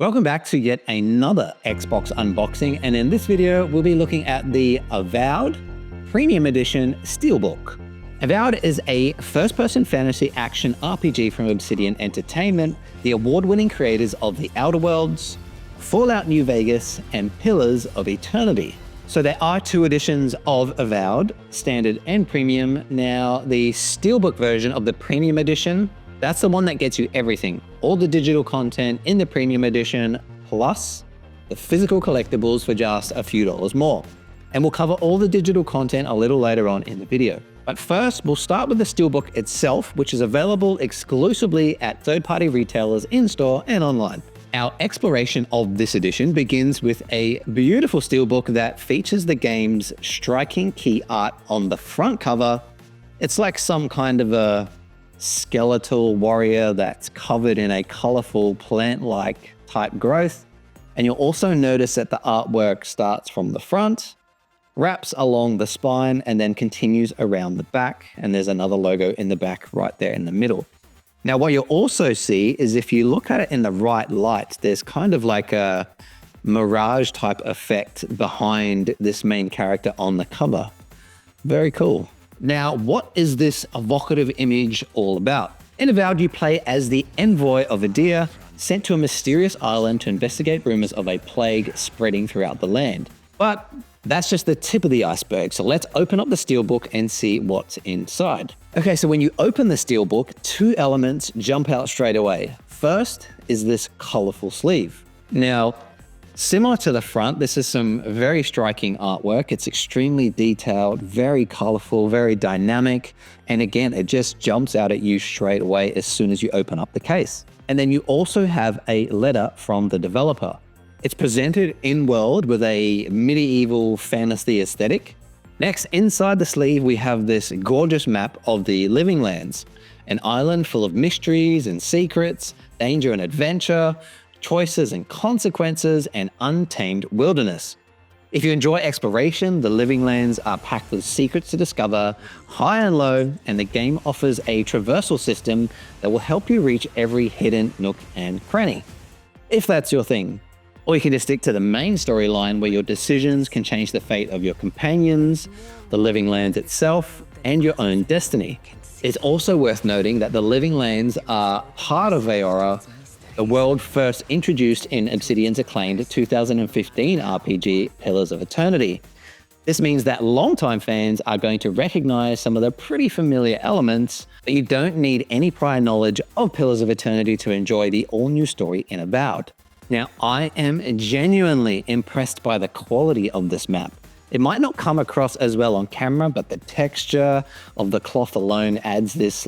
Welcome back to yet another Xbox unboxing, and in this video we'll be looking at the Avowed Premium Edition Steelbook. Avowed is a first-person fantasy action RPG from Obsidian Entertainment, the award-winning creators of The Outer Worlds, Fallout New Vegas, and Pillars of Eternity. So there are two editions of Avowed, Standard and Premium. Now the Steelbook version of the Premium Edition, that's the one that gets you everything. All the digital content in the Premium Edition, plus the physical collectibles for just a few dollars more. And we'll cover all the digital content a little later on in the video. But first, we'll start with the Steelbook itself, which is available exclusively at third-party retailers in-store and online. Our exploration of this edition begins with a beautiful Steelbook that features the game's striking key art on the front cover. It's like some kind of a skeletal warrior that's covered in a colorful plant-like type growth. And you'll also notice that the artwork starts from the front, wraps along the spine, and then continues around the back. And there's another logo in the back right there in the middle. Now, what you'll also see is if you look at it in the right light, there's kind of like a mirage type effect behind this main character on the cover. Very cool. Now, what is this evocative image all about? In Avowed, you play as the envoy of Adir, sent to a mysterious island to investigate rumors of a plague spreading throughout the land. But that's just the tip of the iceberg, so let's open up the Steelbook and see what's inside. Okay, so when you open the Steelbook, two elements jump out straight away. First is this colorful sleeve. Now, similar to the front, this is some very striking artwork. It's extremely detailed, very colorful, very dynamic. And again, it just jumps out at you straight away as soon as you open up the case. And then you also have a letter from the developer. It's presented in-world with a medieval fantasy aesthetic. Next, inside the sleeve, we have this gorgeous map of the Living Lands, an island full of mysteries and secrets, danger and adventure, choices and consequences, and untamed wilderness. If you enjoy exploration, the Living Lands are packed with secrets to discover, high and low, and the game offers a traversal system that will help you reach every hidden nook and cranny, if that's your thing. Or you can just stick to the main storyline where your decisions can change the fate of your companions, the Living Lands itself, and your own destiny. It's also worth noting that the Living Lands are part of Eora, the world first introduced in Obsidian's acclaimed 2015 RPG, Pillars of Eternity. This means that longtime fans are going to recognize some of the pretty familiar elements, but you don't need any prior knowledge of Pillars of Eternity to enjoy the all-new story in Avowed. Now, I am genuinely impressed by the quality of this map. It might not come across as well on camera, but the texture of the cloth alone adds this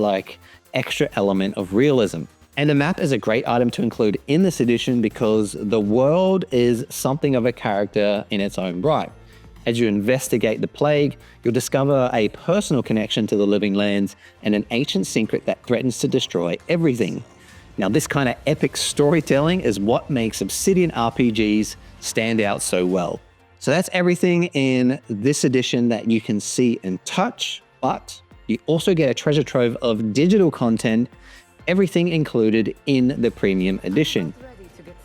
extra element of realism. And the map is a great item to include in this edition because the world is something of a character in its own right. As you investigate the plague, you'll discover a personal connection to the Living Lands and an ancient secret that threatens to destroy everything. Now, this kind of epic storytelling is what makes Obsidian RPGs stand out so well. So that's everything in this edition that you can see and touch, but you also get a treasure trove of digital content, everything included in the Premium Edition.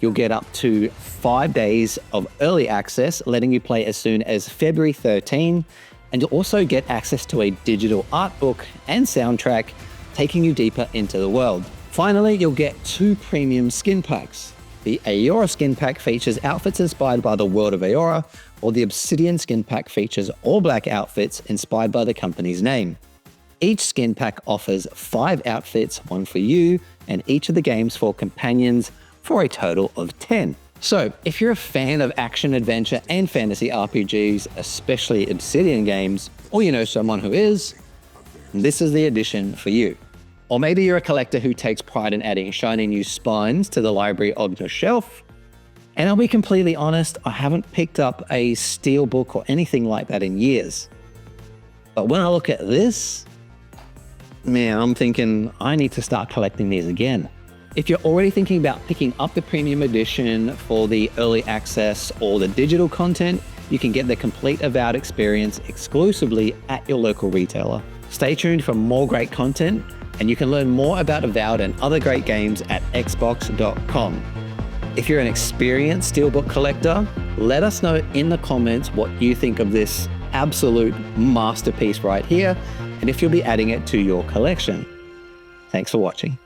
You'll get up to 5 days of early access, letting you play as soon as February 13, and you'll also get access to a digital art book and soundtrack, taking you deeper into the world. Finally, you'll get 2 premium skin packs. The Eora skin pack features outfits inspired by the world of Eora, while the Obsidian skin pack features all black outfits inspired by the company's name. Each skin pack offers 5 outfits, one for you, and each of the game's 4 companions, for a total of 10. So, if you're a fan of action, adventure, and fantasy RPGs, especially Obsidian games, or you know someone who is, this is the edition for you. Or maybe you're a collector who takes pride in adding shiny new spines to the library of your shelf. And I'll be completely honest, I haven't picked up a Steelbook or anything like that in years. But when I look at this, man, I'm thinking I need to start collecting these again. If you're already thinking about picking up the Premium Edition for the early access or the digital content, you can get the complete Avowed experience exclusively at your local retailer. Stay tuned for more great content, and you can learn more about Avowed and other great games at xbox.com. If you're an experienced Steelbook collector, let us know in the comments what you think of this absolute masterpiece right here, and if you'll be adding it to your collection. Thanks for watching.